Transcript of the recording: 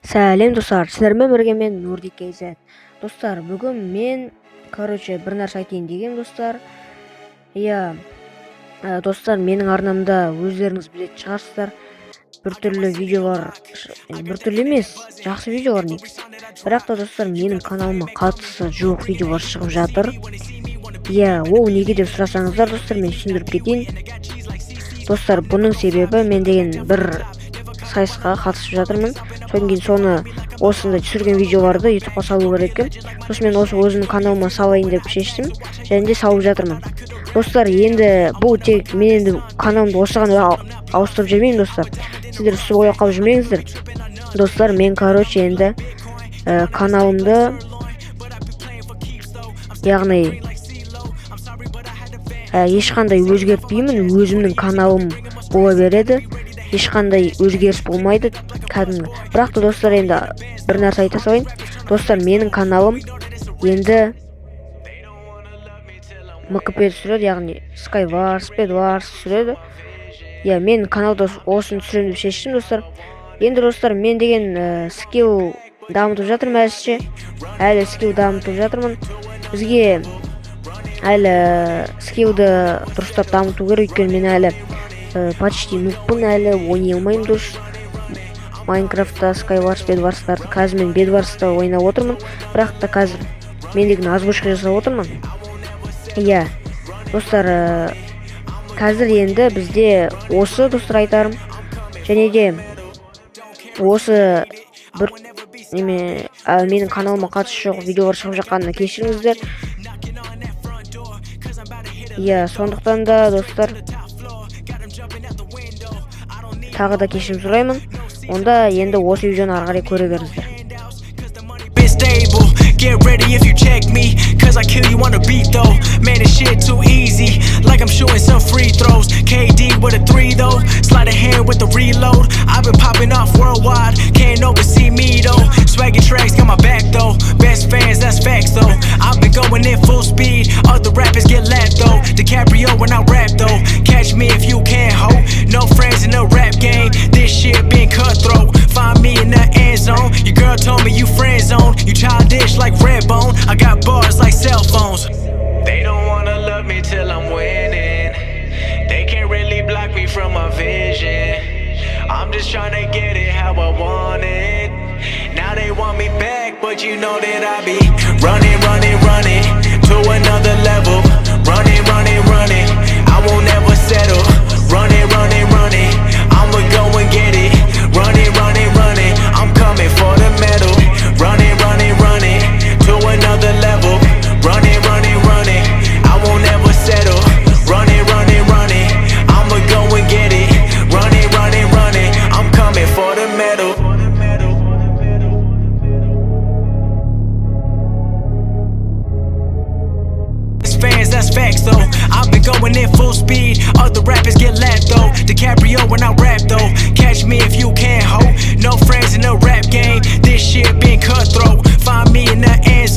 Сәлем достар, сіздермен бірге мен Нурдик KZ. Достар, бүгін мен, бір нәрсе айтайын деген достар. Достар, менің арнамда өздеріңіз білетін шығарсыздар. Біртүрлі видеолар, біртүрлі емес, жақсы видеолар негізі. Бірақ та достар, менің каналыма қатысы жоқ видеолар шығып жатыр. Ол неге деп сұрасаңыздар, достар, мен түсіндіріп кетейін. Достар, бұның себебі мен деген бір сайысқа қатысып жатырмын. Содан кейін соны осында түсірген видеоларды ютубқа салу керек екен. Сосын мен осы өзімнің каналыма салайын деп шештім, және де салып жатырмын. Достар, енді бұл тек мен енді каналымды осыған ауыстырып жүрмеймін, достар. Сіздер үсіп ояу қалып жүрмеңіздер. Достар, мен енді каналымды, яғни ешқандай өзгертпеймін, өзімнің каналым бола береді. Ешқандай өзгеріс болмайды кәдімгі. Бірақ та достар, енді бір нәрсе айта салайын. Достар, менің каналым енді МКП түсіреді, яғни Skywars, Bedwars түсіреді. Мен каналда осыны түсіремін деп шештім, достар. Енді достар, мен деген скилл дамытып жатырмын әзірше. Әлі скилл дамытып жатырмын. Бізге әлі скиллді дұрыстап дамыту керек, өйткені мен әлі почти нубпын, әлі ойнай алмаймын дұрыс. Майнкрафтта Skywars, Bedwarстарды қазір мен Bedwarста ойнап отырмын, бірақ та қазір мен деген озвучка жасап отырмын. Достар, қазір енді бізде осы, достар, айтарым, және де осы бір менің каналыма қатысы жоқ видеолар шығып жатқанына кешіріңіздер. Сондықтан да, достар, тағы да кешірім сұраймын. Онда енді осы видеоны ары қарай көре беріңіздер. Get ready if you check me, cause I kill you on the beat though. Man, this shit too easy, like I'm shooting some free throws. KD with a 3 though, slide a hand with the reload. I've been popping off worldwide, can't oversee me though. Swaggy tracks got my back though, best fans, that's facts though. I've been going in full speed, other rappers get laughed though. DiCaprio when I rap though, catch me if you can't ho. No friends in the rap game, this shit been cutthroat. Find me in the end zone, your girl told me you friend zone. You childish like Redbone, I got bars like cell phones. They don't wanna love me till I'm winning. They can't really block me from my vision. I'm just trying to get it how I want it. Now they want me back, but you know that I be running to another level. Running, I won't ever settle. Running, I'ma go and get it. Running, I'm coming for the medal. Running to another level. Running, I won't ever settle. Running, I'ma go and get it. Running, I'm coming for the medal. Fans, that's facts though. I've been going in full speed, other rappers get laughed though. DiCaprio when I rap though, catch me if you can't ho. No friends in the rap game, this shit been cutthroat. Find me in the end